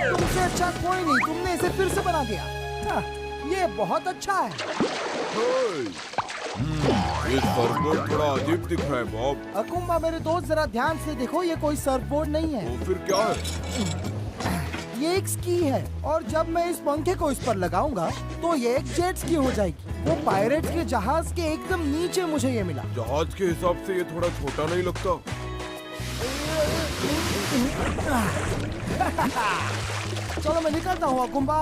तुमसे अच्छा कोई नहीं, तुमने इसे फिर से बना दिया। हाँ, ये बहुत अच्छा है। ये सर्फबोर्ड थोड़ा अजीब दिख रहा है बॉब। अकुम्बा मेरे दोस्त, जरा ध्यान से देखो, ये कोई सर्फबोर्ड नहीं है। तो फिर क्या है? ये एक स्की है और जब मैं इस पंखे को इस पर लगाऊंगा तो ये एक जेट स्की हो जाएगी। वो पायरेट्स के जहाज के एकदम नीचे मुझे ये मिला। जहाज के हिसाब से ये थोड़ा छोटा नहीं लगता? चलो मैं निकलता हूँ अकुम्बा,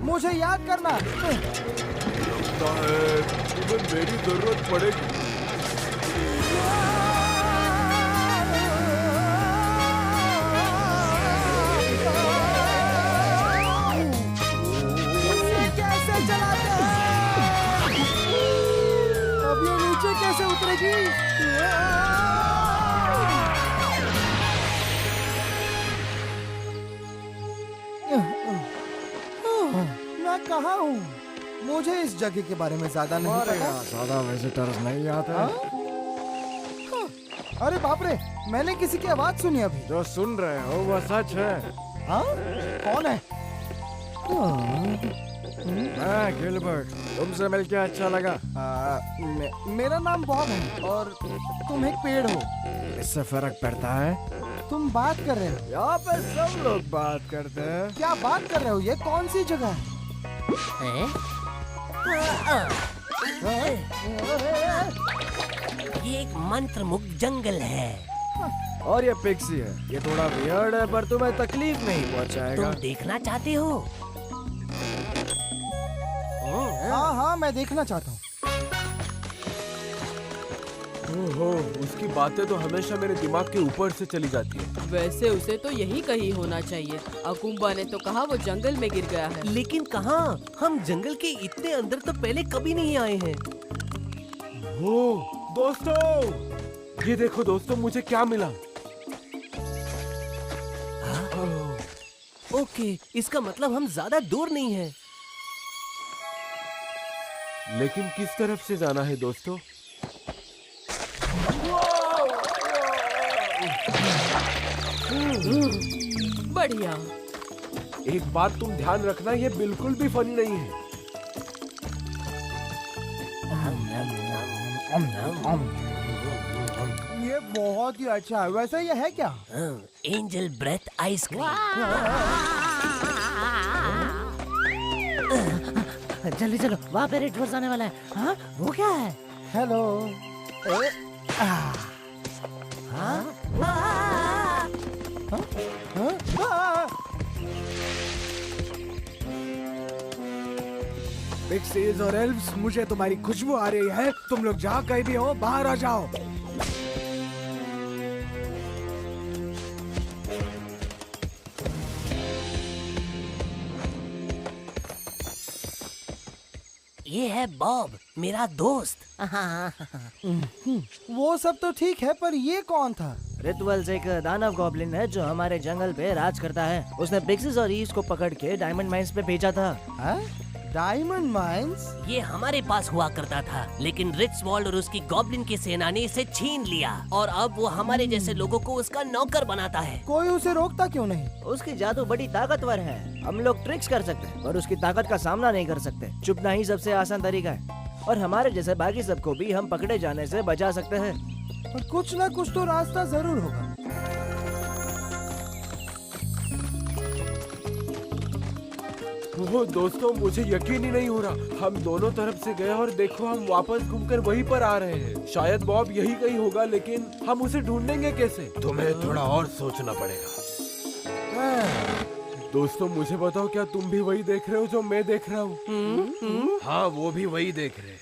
मुझे याद करना। लगता है तुम्हें मेरी जरूरत पड़ेगी। कैसे चलाते हैं? अब ये नीचे कैसे उतरेगी? मैं कहाँ हूँ? मुझे इस जगह के बारे में ज्यादा नहीं पता। ज्यादा विजिटर्स नहीं आते। हाँ। अरे बाप रे, मैंने किसी की आवाज सुनी अभी। जो सुन रहे हो वो सच है। हाँ? कौन है? मैं गिलबर्ट, तुमसे मिलके अच्छा लगा। मेरा नाम बॉब है और तुम एक पेड़ हो। इससे फर्क पड़ता है? तुम बात कर रहे हो। यहाँ पे सब लोग बात करते हैं। क्या बात कर रहे हो? ये कौन सी जगह है? ये एक मंत्रमुग्ध जंगल है। और ये पिक्सी है। ये थोड़ा वियर्ड है पर तुम्हें तकलीफ नहीं पहुँचाएगा। तुम देखना चाहते हो? हाँ हाँ, मैं देखना चाहता हूँ। ओहो, उसकी बातें तो हमेशा मेरे दिमाग के ऊपर से चली जाती है। वैसे उसे तो यही कहीं होना चाहिए। अकुम्बा ने तो कहा वो जंगल में गिर गया है। लेकिन कहाँ? हम जंगल के इतने अंदर तो पहले कभी नहीं आए हैं। ओ दोस्तों, ये देखो दोस्तों, मुझे क्या मिला। ओके, इसका मतलब हम ज्यादा दूर नहीं हैं। लेकिन किस तरफ से जाना है दोस्तों? बढ़िया। एक बात तुम ध्यान रखना, ये बिल्कुल भी फनी नहीं है। ये बहुत ही अच्छा है। वैसे ये है क्या? Angel breath ice cream. जल्दी चलो, वहाँ पे रेड आने वाला है। हाँ, वो क्या है? हेलो। पिक्सीज और एल्व्स, मुझे तुम्हारी खुशबू आ रही है। तुम लोग जहाँ कहीं भी हो, बाहर आ जाओ। ये है बॉब, मेरा दोस्त। वो सब तो ठीक है, पर ये कौन था? रितुअल्स एक दानव गॉब्लिन है जो हमारे जंगल पे राज करता है। उसने पिक्सीज और ईव्स को पकड़ के डायमंड माइंस पे भेजा था। Diamond mines? ये हमारे पास हुआ करता था, लेकिन रिट्सवॉल्ड और उसकी गॉब्लिन की सेना ने इसे छीन लिया और अब वो हमारे जैसे लोगों को उसका नौकर बनाता है। कोई उसे रोकता क्यों नहीं? उसकी जादू बड़ी ताकतवर है। हम लोग ट्रिक्स कर सकते हैं पर उसकी ताकत का सामना नहीं कर सकते। चुपना ही सबसे आसान तरीका है और हमारे जैसे बाकी सबको भी हम पकड़े जाने से बचा सकते हैं। पर कुछ ना कुछ तो रास्ता जरूर होगा। ओह दोस्तों, मुझे यकीन ही नहीं हो रहा। हम दोनों तरफ से गए और देखो, हम वापस घूमकर वहीं पर आ रहे हैं। शायद बॉब यही कहीं होगा, लेकिन हम उसे ढूंढेंगे कैसे? तुम्हें थोड़ा और सोचना पड़ेगा। दोस्तों मुझे बताओ, क्या तुम भी वही देख रहे हो जो मैं देख रहा हूँ? हाँ, वो भी वही देख रहे हैं।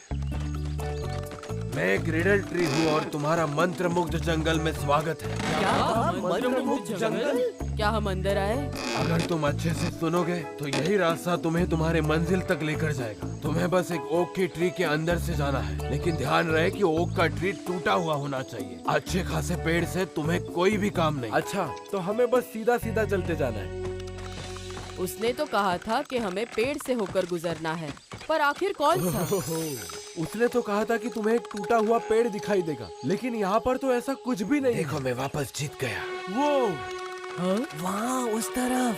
मैं ग्रिडल ट्री हूँ और तुम्हारा मंत्रमुग्ध जंगल में स्वागत है। क्या? मंत्रमुग्ध जंगल? क्या हम अंदर आए? अगर तुम अच्छे से सुनोगे तो यही रास्ता तुम्हें तुम्हारे मंजिल तक लेकर जाएगा। तुम्हें बस एक ओक की ट्री के अंदर से जाना है, लेकिन ध्यान रहे कि ओक का ट्री टूटा हुआ होना चाहिए। अच्छे खासे पेड़ से तुम्हें कोई भी काम नहीं। अच्छा, तो हमें बस सीधा सीधा चलते जाना है। उसने तो कहा था कि हमें पेड़ से होकर गुजरना है, पर आखिर कौन सा? उसने तो कहा था कि तुम्हें एक टूटा हुआ पेड़ दिखाई देगा, लेकिन यहाँ पर तो ऐसा कुछ भी नहीं। देखो, मैं वापस जीत गया। वो वहाँ उस तरफ।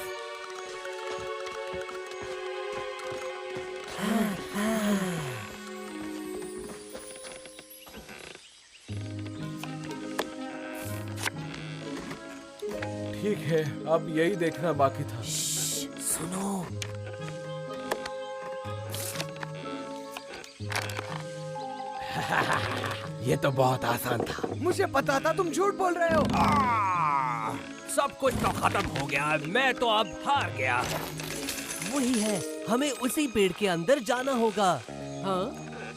है, अब यही देखना बाकी था। सुनो, ये तो बहुत आसान था। मुझे पता था तुम झूठ बोल रहे हो। सब कुछ तो खत्म हो गया, मैं तो अब हार गया। वही है, हमें उसी पेड़ के अंदर जाना होगा। हाँ,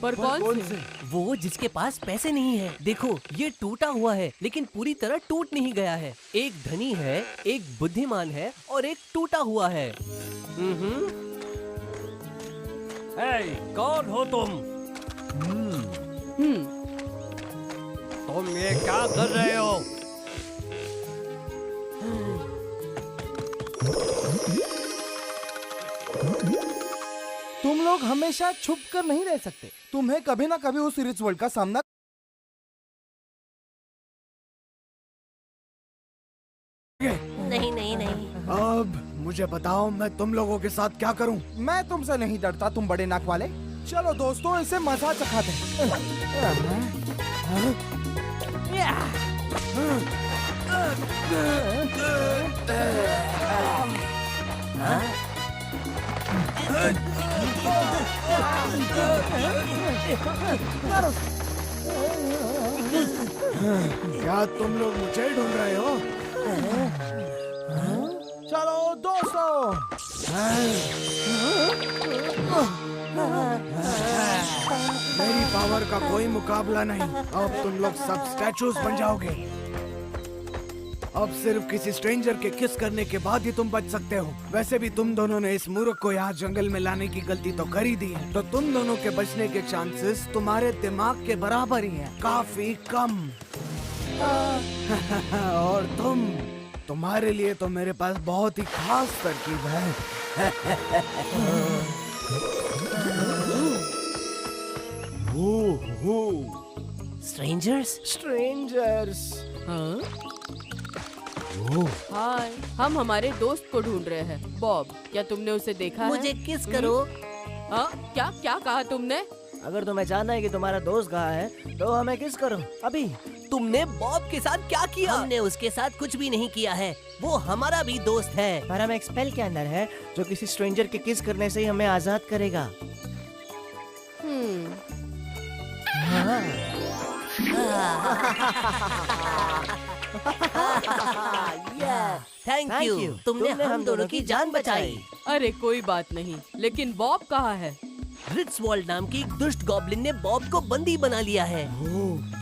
पर कौन से? वो जिसके पास पैसे नहीं है। देखो, ये टूटा हुआ है लेकिन पूरी तरह टूट नहीं गया है। एक धनी है, एक बुद्धिमान है और एक टूटा हुआ है। हे, कौन हो तुम? तुम ये क्या कर रहे हो? तुम लोग हमेशा छुप कर नहीं रह सकते। तुम्हें कभी ना कभी उस रिच वर्ल्ड का सामना नहीं नहीं नहीं। अब मुझे बताओ मैं तुम लोगों के साथ क्या करूं? मैं तुमसे नहीं डरता, तुम बड़े नाक वाले। चलो दोस्तों, इसे मजा चखाते हैं। क्या तुम लोग मुझे ढूंढ रहे हो? चलो दोस्तों, मेरी पावर का कोई मुकाबला नहीं। अब तुम लोग सब स्टैचूज बन जाओगे। अब सिर्फ किसी स्ट्रेंजर के किस करने के बाद ही तुम बच सकते हो। वैसे भी तुम दोनों ने इस मूर्ख को यहाँ जंगल में लाने की गलती तो कर ही दी है, तो तुम दोनों के बचने के चांसेस तुम्हारे दिमाग के बराबर ही हैं, काफी कम। और तुम्हारे लिए तो मेरे पास बहुत ही खास तरकीब है। स्ट्रेंजर्स। हाँ? हाय, हम हमारे दोस्त को ढूंढ रहे हैं। बॉब, क्या तुमने उसे देखा है? मुझे किस करो। हाँ? क्या क्या कहा तुमने? अगर तुम्हें जानना है कि तुम्हारा दोस्त कहाँ है तो हमें किस करो अभी। तुमने बॉब के साथ क्या किया? हमने उसके साथ कुछ भी नहीं किया है, वो हमारा भी दोस्त है। पर हम एक स्पेल के अंदर है जो किसी स्ट्रेंजर के किस करने से ही हमें आजाद करेगा। थैंक यू, तुमने हम दोनों की जान बचाई। अरे कोई बात नहीं, लेकिन बॉब कहाँ है? रिट्सवॉल्ड नाम की एक दुष्ट गॉब्लिन ने बॉब को बंदी बना लिया है।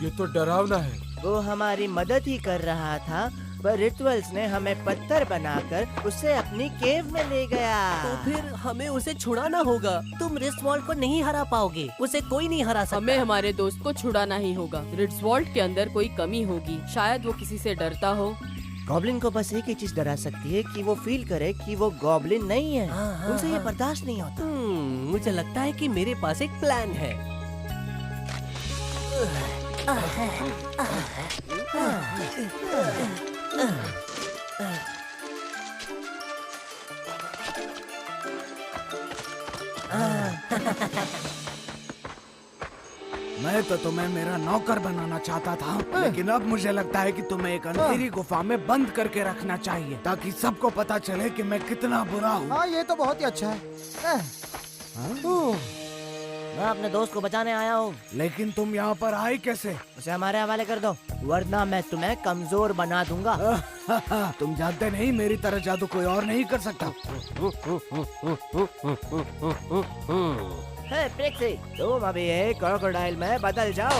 ये तो डरावना है। वो हमारी मदद ही कर रहा था, पर रिचुअल्स ने हमें पत्थर बनाकर उसे अपनी केव में ले गया। तो फिर हमें उसे छुड़ाना होगा। तुम रिट्सवॉल्ड को नहीं हरा पाओगे, उसे कोई नहीं हरा सकता। हमें हमारे दोस्त को छुड़ाना ही होगा। रिट्सवॉल्ड के अंदर कोई कमी होगी, शायद वो किसी से डरता हो। गॉब्लिन को बस एक ही चीज डरा सकती है कि वो फील करे कि वो गॉब्लिन नहीं है। उनसे ये बर्दाश्त नहीं होता। मुझे लगता है कि मेरे पास एक प्लान है। मैं तो तुम्हें मेरा नौकर बनाना चाहता था, लेकिन अब मुझे लगता है कि तुम्हें एक अंधेरी गुफा में बंद करके रखना चाहिए ताकि सबको पता चले कि मैं कितना बुरा हूँ। हाँ, ये तो बहुत ही अच्छा है। मैं अपने दोस्त को बचाने आया हूँ। लेकिन तुम यहाँ पर आए कैसे? उसे हमारे हवाले कर दो, वरना मैं तुम्हें कमजोर बना दूंगा। तुम जानते नहीं, मेरी तरह जादू कोई और नहीं कर सकता। हे प्रिक्सी, तुम अभी एक क्रोकोडाइल में बदल जाओ।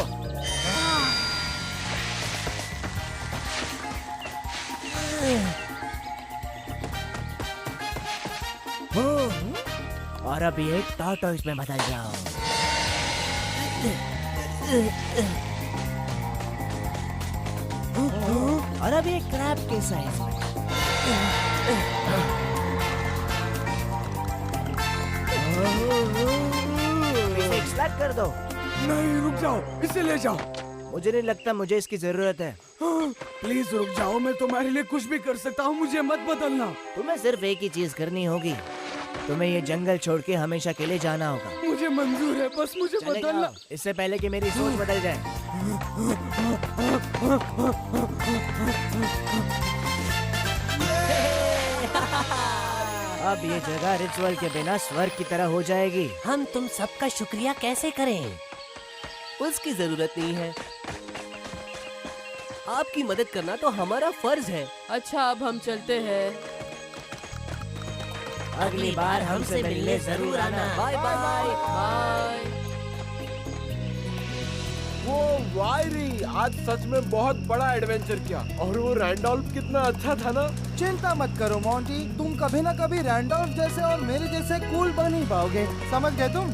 और अभी एक टॉर्टोइस में बदल जाओ। और अभी एक क्रैब के साइज में। इसे एक स्लग कर दो। नहीं, रुक जाओ, इसे ले जाओ। मुझे नहीं लगता मुझे इसकी जरूरत है। प्लीज रुक जाओ, मैं तुम्हारे लिए कुछ भी कर सकता हूँ, मुझे मत बदलना। तुम्हें सिर्फ एक ही चीज करनी होगी, तुम्हें ये जंगल छोड़ के हमेशा के लिए जाना होगा। मुझे मंजूर है, बस मुझे चले बदलना। जाओ, इससे पहले कि मेरी सोच बदल जाए। अब ये जगह रिचुअल के बिना स्वर्ग की तरह हो जाएगी। हम तुम सबका शुक्रिया कैसे करें? उसकी जरूरत नहीं है। आपकी मदद करना तो हमारा फर्ज है। अच्छा, अब हम चलते हैं। अगली बार हमसे मिलने जरूर आना। Bye bye. बाय। वो वायरी आज सच में बहुत बड़ा एडवेंचर किया। और वो रैंडोल्फ कितना अच्छा था ना। चिंता मत करो मोंटी, तुम कभी ना कभी रैंडोल्फ जैसे और मेरे जैसे कूल बन ही पाओगे। समझ गए तुम?